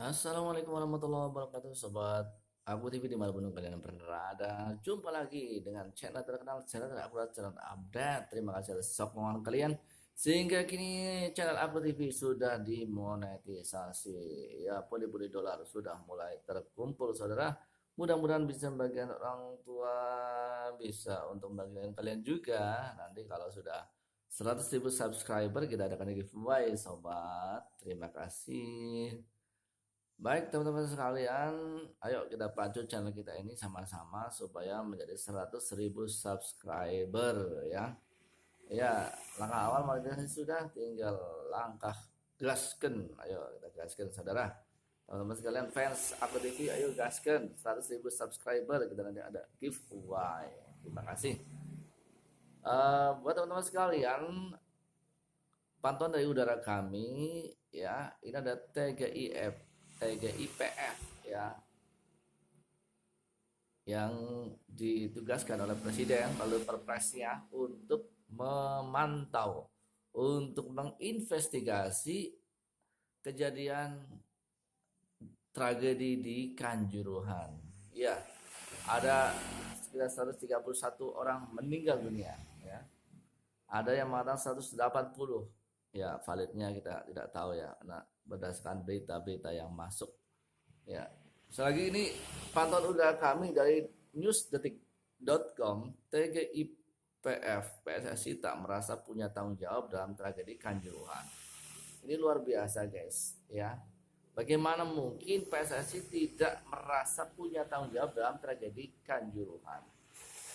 Assalamualaikum warahmatullahi wabarakatuh, sobat Aku TV dimanapun kalian berada. Jumpa lagi dengan channel terkenal, channel terakurat, channel update. Terima kasih atas sokongan kalian sehingga kini channel Aku TV sudah dimonetisasi. Ya, pundi-pundi dolar sudah mulai terkumpul, saudara. Mudah-mudahan bisa bagian orang tua, bisa untuk bagian kalian juga. Nanti kalau sudah 100.000 subscriber kita adakan giveaway, sobat. Terima kasih. Baik teman-teman sekalian, ayo kita pacu channel kita ini sama-sama supaya menjadi 100.000 subscriber ya. Ya, langkah awal monetisasi sudah, tinggal langkah gasken. Ayo kita gasken, saudara. Teman-teman sekalian, fans Aku TV, ayo gasken 100.000 subscriber, kita nanti ada giveaway. Terima kasih. Buat teman-teman sekalian, pantauan dari udara kami ya, ini ada TGIPF ya, yang ditugaskan oleh Presiden melalui Perpresnya untuk memantau, untuk menginvestigasi kejadian tragedi di Kanjuruhan. Ya, ada sekitar 131 orang meninggal dunia ya. Ada yang mengatakan 180. Ya, validnya kita tidak tahu ya, nah, berdasarkan berita-berita yang masuk. Ya, selagi ini pantauan udara kami dari newsdetik.com, TGIPF PSSI tak merasa punya tanggung jawab dalam tragedi Kanjuruhan. Ini luar biasa, guys. Ya, bagaimana mungkin PSSI tidak merasa punya tanggung jawab dalam tragedi Kanjuruhan?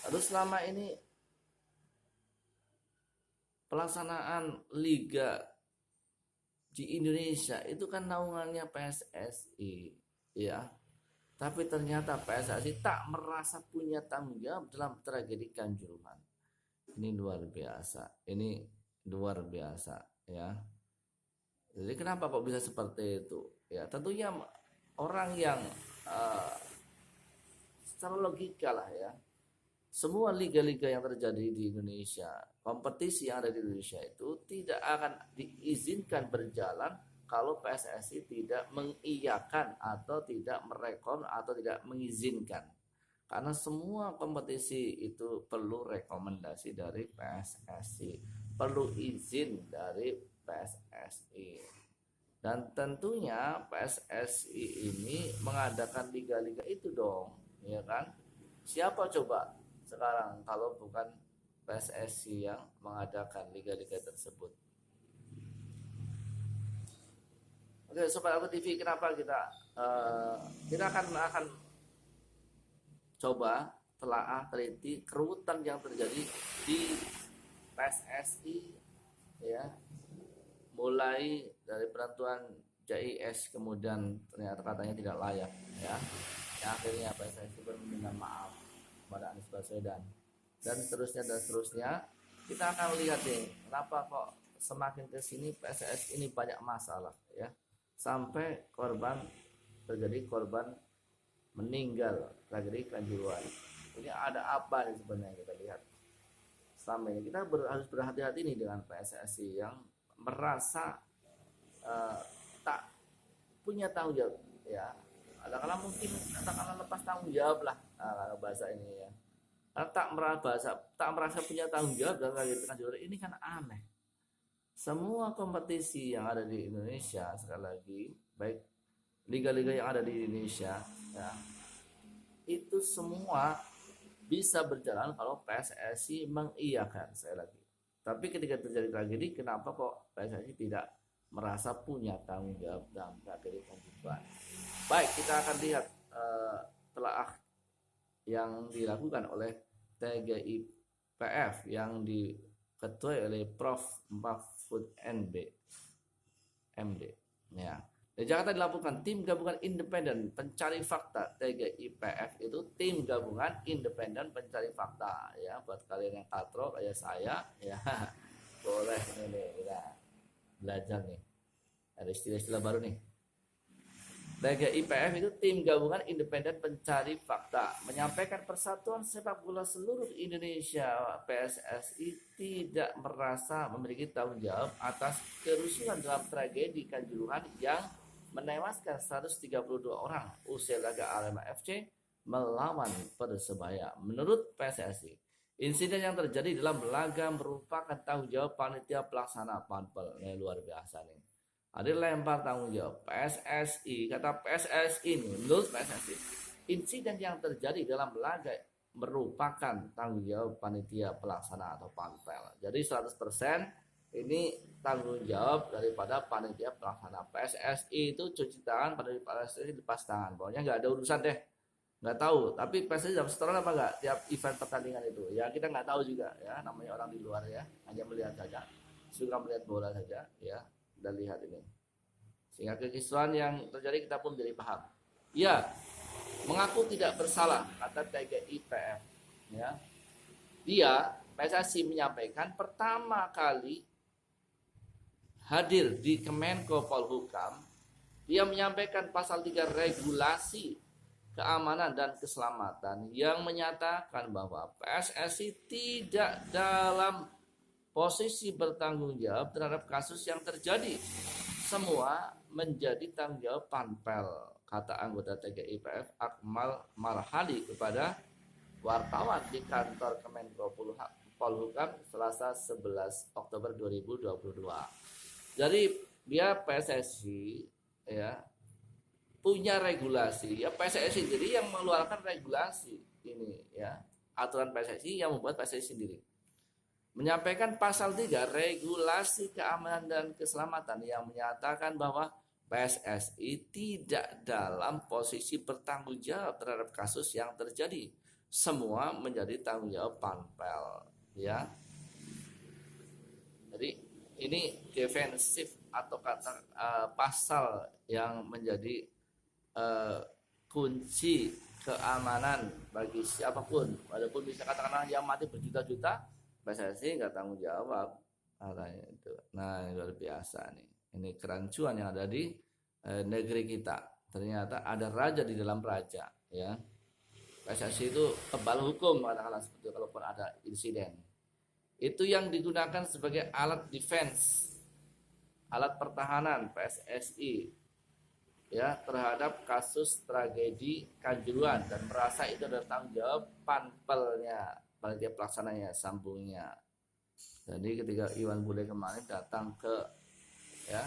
Lalu selama ini pelaksanaan liga di Indonesia itu kan naungannya PSSI ya, tapi ternyata PSSI tak merasa punya tanggung jawab dalam tragedi Kanjuruhan. Ini luar biasa, ini luar biasa ya. Jadi kenapa kok bisa seperti itu ya? Tentunya orang yang uh, secara logika lah ya, semua liga-liga yang terjadi di Indonesia, kompetisi yang ada di Indonesia itu tidak akan diizinkan berjalan kalau PSSI tidak mengiyakan atau tidak merekon atau tidak mengizinkan. Karena semua kompetisi itu perlu rekomendasi dari PSSI, perlu izin dari PSSI. Dan tentunya PSSI ini mengadakan liga-liga itu dong, ya kan? Siapa coba sekarang kalau bukan PSSI yang mengadakan liga-liga tersebut? Oke, Sobat Aku TV, kenapa kita akan coba telaah teliti kerutan yang terjadi di PSSI ya, mulai dari penentuan JIS, kemudian ternyata katanya tidak layak ya, yang akhirnya PSSI meminta maaf kepada Anies Baswedan dan seterusnya. Kita akan lihat nih kenapa kok semakin ke sini PSSI ini banyak masalah ya, sampai terjadi korban meninggal tragedi Kanjuruhan. Ini ada apa nih sebenarnya, kita lihat. Selama ini kita harus berhati-hati nih dengan PSSI yang merasa uh, tak punya tanggung jawab ya. Kadang-kadang mungkin katakanlah lepas tanggung jawab lah, kalau bahasa ini ya. Karena tak merasa punya tanggung jawab dalam Kanjuruhan ini kan aneh. Semua kompetisi yang ada di Indonesia, sekali lagi, baik liga-liga yang ada di Indonesia ya, itu semua bisa berjalan kalau PSSI mengiyakan, saya lagi. Tapi ketika terjadi tragedi, kenapa kok PSSI tidak merasa punya tanggung jawab dalam tragedi Kanjuruhan? Baik, kita akan lihat telaah yang dilakukan oleh TGIPF yang diketuai oleh Prof. Mahfud MD ya. Di Jakarta dilakukan tim gabungan independen pencari fakta. TGIPF itu tim gabungan independen pencari fakta ya, buat kalian yang katro kayak saya ya. Boleh ini kita belajar nih, ada istilah-istilah baru nih. TGIPF itu tim gabungan independen pencari fakta, menyampaikan Persatuan Sepak Bola Seluruh Indonesia PSSI tidak merasa memiliki tanggung jawab atas kerusuhan dalam tragedi Kanjuruhan yang menewaskan 132 orang usai laga Arema FC melawan Persebaya. Menurut PSSI, insiden yang terjadi dalam laga merupakan tanggung jawab panitia pelaksana Panpel. Ini luar biasa nih. Ada lempar tanggung jawab PSSI. Kata PSSI ini, menurut PSSI, insiden yang terjadi dalam laga merupakan tanggung jawab panitia pelaksana atau Panpel. Jadi 100% ini tanggung jawab daripada panitia pelaksana. PSSI itu cuci tangan, pada PSSI lepas tangan. Pokoknya nggak ada urusan deh. Nggak tahu. Tapi PSSI dapat setoran apa nggak tiap event pertandingan itu? Ya kita nggak tahu juga ya. Namanya orang di luar ya. Hanya melihat saja. Suka melihat bola saja ya. Dan lihat ini. Sehingga kekisruhan yang terjadi kita pun jadi paham. Ya, mengaku tidak bersalah kata TGIPF. Ya. Dia PSSI menyampaikan pertama kali hadir di Kemenko Polhukam, dia menyampaikan pasal 3 regulasi keamanan dan keselamatan yang menyatakan bahwa PSSI tidak dalam posisi bertanggung jawab terhadap kasus yang terjadi. Semua menjadi tanggung jawab Panpel, kata anggota TGIPF Akmal Marhali kepada wartawan di kantor Kemenko Polhukam Selasa 11 Oktober 2022. Jadi dia PSSI ya punya regulasi ya, PSSI sendiri yang mengeluarkan regulasi ini ya, aturan PSSI yang membuat PSSI sendiri menyampaikan pasal 3 regulasi keamanan dan keselamatan yang menyatakan bahwa PSSI tidak dalam posisi bertanggung jawab terhadap kasus yang terjadi. Semua menjadi tanggung jawab Panpel ya. Jadi ini defensif atau pasal yang menjadi kunci keamanan bagi siapapun. Walaupun bisa katakanlah yang mati berjuta-juta, PSSI nggak tanggung jawab. Itu. Nah, luar biasa nih. Ini kerancuan yang ada di negeri kita. Ternyata ada raja di dalam raja, ya. PSSI itu kebal hukum, katakanlah seperti itu, kalaupun ada insiden. Itu yang digunakan sebagai alat defense, alat pertahanan PSSI ya terhadap kasus tragedi Kanjuruhan dan merasa itu adalah tanggung jawab Panpelnya, panitia pelaksananya, sambungnya. Jadi ketika Iwan Bule kemarin datang ke ya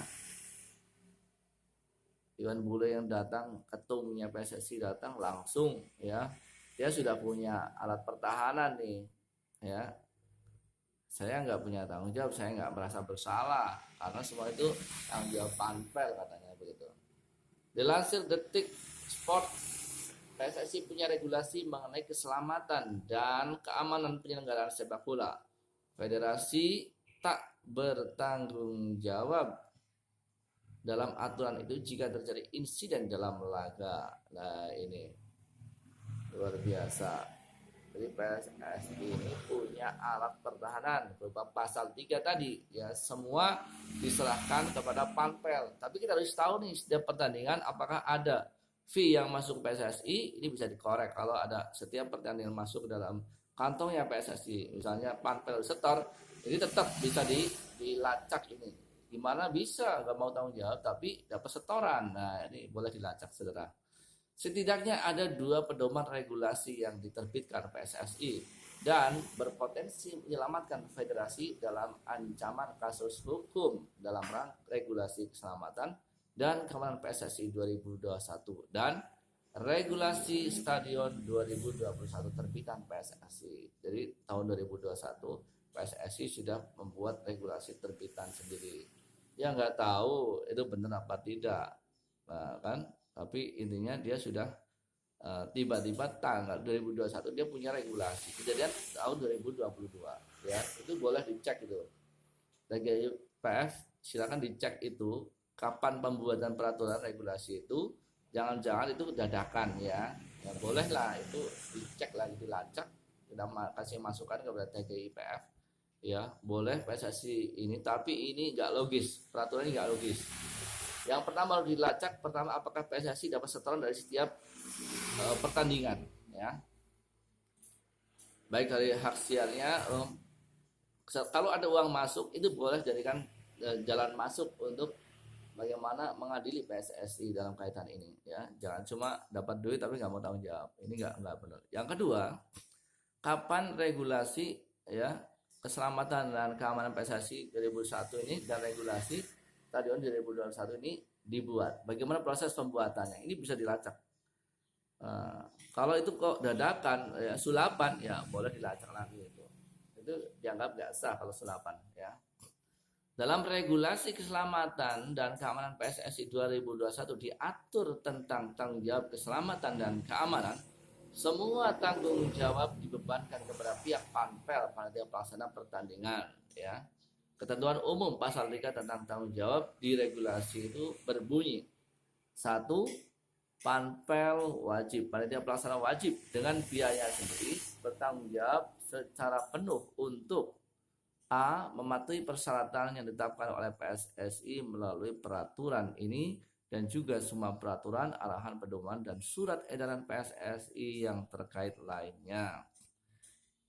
Iwan Bule yang datang, ketumnya PSSI datang langsung ya, dia sudah punya alat pertahanan nih ya. Saya nggak punya tanggung jawab, saya nggak merasa bersalah karena semua itu tanggung jawab Panpel, katanya begitu. Dilansir Detik Sport, PSSI punya regulasi mengenai keselamatan dan keamanan penyelenggaraan sepak bola. Federasi tak bertanggung jawab dalam aturan itu jika terjadi insiden dalam laga. Nah ini luar biasa. Jadi PSSI ini punya alat pertahanan berupa pasal 3 tadi ya, semua diserahkan kepada Panpel. Tapi kita harus tahu nih setiap pertandingan apakah ada fee yang masuk ke PSSI, ini bisa dikorek kalau ada setiap pertandingan masuk dalam kantongnya PSSI. Misalnya Panpel setor, ini tetap bisa dilacak ini. Gimana bisa nggak mau tanggung jawab tapi dapat setoran. Nah ini boleh dilacak saudara. Setidaknya ada 2 pedoman regulasi yang diterbitkan PSSI dan berpotensi menyelamatkan federasi dalam ancaman kasus hukum dalam rangka regulasi keselamatan dan keamanan PSSI 2021 dan regulasi stadion 2021 terbitan PSSI. Jadi tahun 2021 PSSI sudah membuat regulasi terbitan sendiri. Ya nggak tahu itu benar apa tidak, nah, kan? Tapi intinya dia sudah tiba-tiba tanggal 2021 dia punya regulasi. Kejadian tahun 2022 ya. Itu boleh dicek itu. TGIPF silakan dicek itu kapan pembuatan peraturan regulasi itu. Jangan-jangan itu dadakan ya. Ya bolehlah itu dicek lagi, dilacak, kita kasih masukan kepada TGIPF. Ya, boleh PSSI ini, tapi ini enggak logis. Peraturan ini enggak logis. Yang pertama harus dilacak, pertama apakah PSSI dapat setoran dari setiap pertandingan ya. Baik dari hak siarnya, kalau ada uang masuk itu boleh jadikan jalan masuk untuk bagaimana mengadili PSSI dalam kaitan ini ya. Jangan cuma dapat duit tapi nggak mau tanggung jawab. Ini nggak benar. Yang kedua, kapan regulasi ya keselamatan dan keamanan PSSI 2001 ini dan regulasi stadion 2021 ini dibuat? Bagaimana proses pembuatannya? Ini bisa dilacak. Kalau itu kok dadakan ya, sulapan ya boleh dilacak lagi itu dianggap nggak sah kalau sulapan ya. Dalam regulasi keselamatan dan keamanan PSSI 2021 diatur tentang tanggung jawab keselamatan dan keamanan. Semua tanggung jawab dibebankan kepada pihak panpel pada pelaksana pertandingan ya. Ketentuan umum pasal 3 tentang tanggung jawab di regulasi itu berbunyi: 1. Panpel wajib, panitia pelaksana wajib dengan biaya sendiri bertanggung jawab secara penuh untuk A. mematuhi persyaratan yang ditetapkan oleh PSSI melalui peraturan ini dan juga semua peraturan, arahan, pedoman, dan surat edaran PSSI yang terkait lainnya.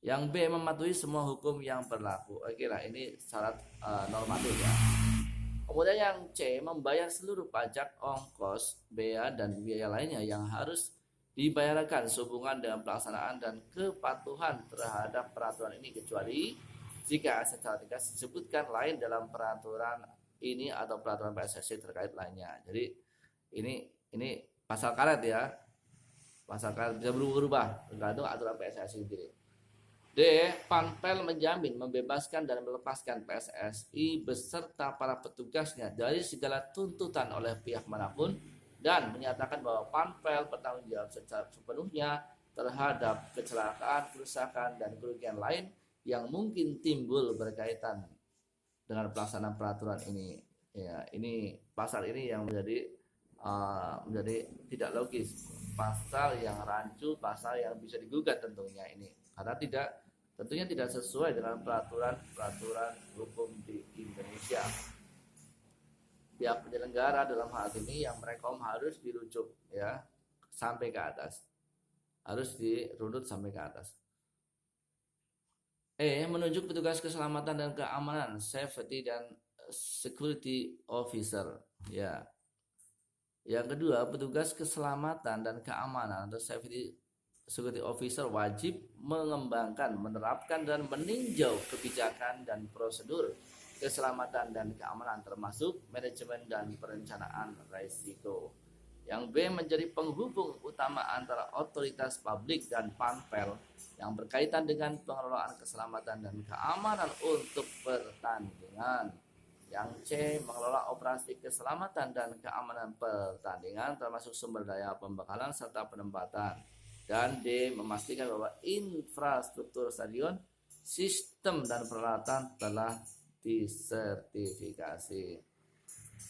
Yang B. mematuhi semua hukum yang berlaku. Oke lah, ini syarat normatif ya. Kemudian yang C. membayar seluruh pajak, ongkos, bea, dan biaya lainnya yang harus dibayarkan sehubungan dengan pelaksanaan dan kepatuhan terhadap peraturan ini kecuali jika secara tegas disebutkan lain dalam peraturan ini atau peraturan PSSI terkait lainnya. Jadi ini pasal karet ya. Pasal karet bisa berubah tergantung aturan PSSI sendiri. D. Panpel menjamin, membebaskan dan melepaskan PSSI beserta para petugasnya dari segala tuntutan oleh pihak manapun dan menyatakan bahwa Panpel bertanggung jawab secara sepenuhnya terhadap kecelakaan, kerusakan, dan kerugian lain yang mungkin timbul berkaitan dengan pelaksanaan peraturan ini. Ya, ini pasal ini yang menjadi tidak logis. Pasal yang rancu, pasal yang bisa digugat tentunya ini. Karena tentunya tidak sesuai dengan peraturan hukum di Indonesia. Pihak penyelenggara dalam hal ini yang Merekom harus dirujuk ya sampai ke atas. Harus dirunut sampai ke atas. E. menunjuk petugas keselamatan dan keamanan, safety dan security officer ya. Yang kedua, petugas keselamatan dan keamanan atau safety security officer wajib mengembangkan, menerapkan, dan meninjau kebijakan dan prosedur keselamatan dan keamanan termasuk manajemen dan perencanaan risiko. Yang B. menjadi penghubung utama antara otoritas publik dan Panpel yang berkaitan dengan pengelolaan keselamatan dan keamanan untuk pertandingan. Yang C. mengelola operasi keselamatan dan keamanan pertandingan termasuk sumber daya pembekalan serta penempatan. Dan D. memastikan bahwa infrastruktur stadion, sistem dan peralatan telah disertifikasi.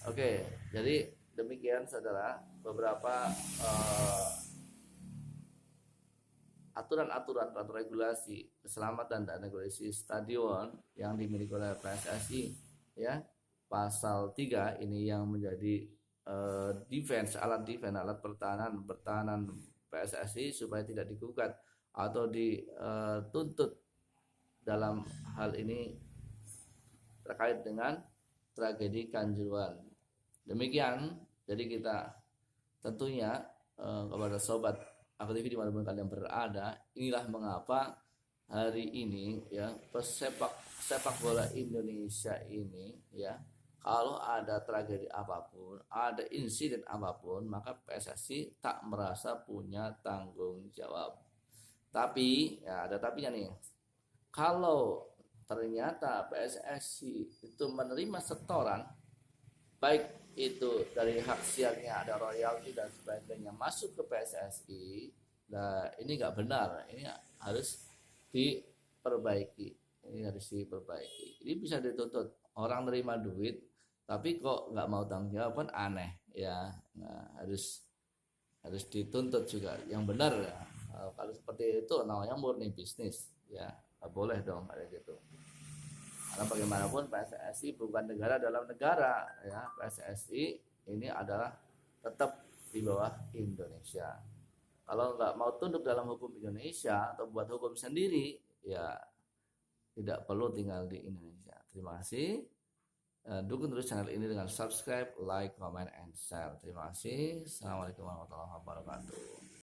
Oke, jadi demikian saudara beberapa aturan-aturan atau regulasi keselamatan dan regulasi stadion yang dimiliki oleh PSSI ya. Pasal 3 ini yang menjadi alat pertahanan PSSI supaya tidak digugat atau dituntut dalam hal ini terkait dengan tragedi Kanjuruhan. Demikian, jadi kita tentunya kepada sobat AKTV dimanapun kalian berada, inilah mengapa hari ini ya sepak bola Indonesia ini ya, kalau ada tragedi apapun, ada insiden apapun, maka PSSI tak merasa punya tanggung jawab. Tapi ya ada tapinya nih. Kalau ternyata PSSI itu menerima setoran, baik itu dari hak siarnya ada royalti dan sebagainya masuk ke PSSI, nah ini nggak benar, ini harus diperbaiki. Ini bisa dituntut. Orang terima duit tapi kok nggak mau tanggung jawab, kan aneh ya. Nah, harus dituntut juga yang benar ya. Kalau seperti itu namanya murni bisnis ya, nggak boleh dong kayak gitu. Karena bagaimanapun PSSI bukan negara dalam negara ya. PSSI ini adalah tetap di bawah Indonesia. Kalau nggak mau tunduk dalam hukum Indonesia atau buat hukum sendiri ya tidak perlu tinggal di Indonesia. Terima kasih. Dukung terus channel ini dengan subscribe, like, comment, and share. Terima kasih. Assalamualaikum warahmatullahi wabarakatuh.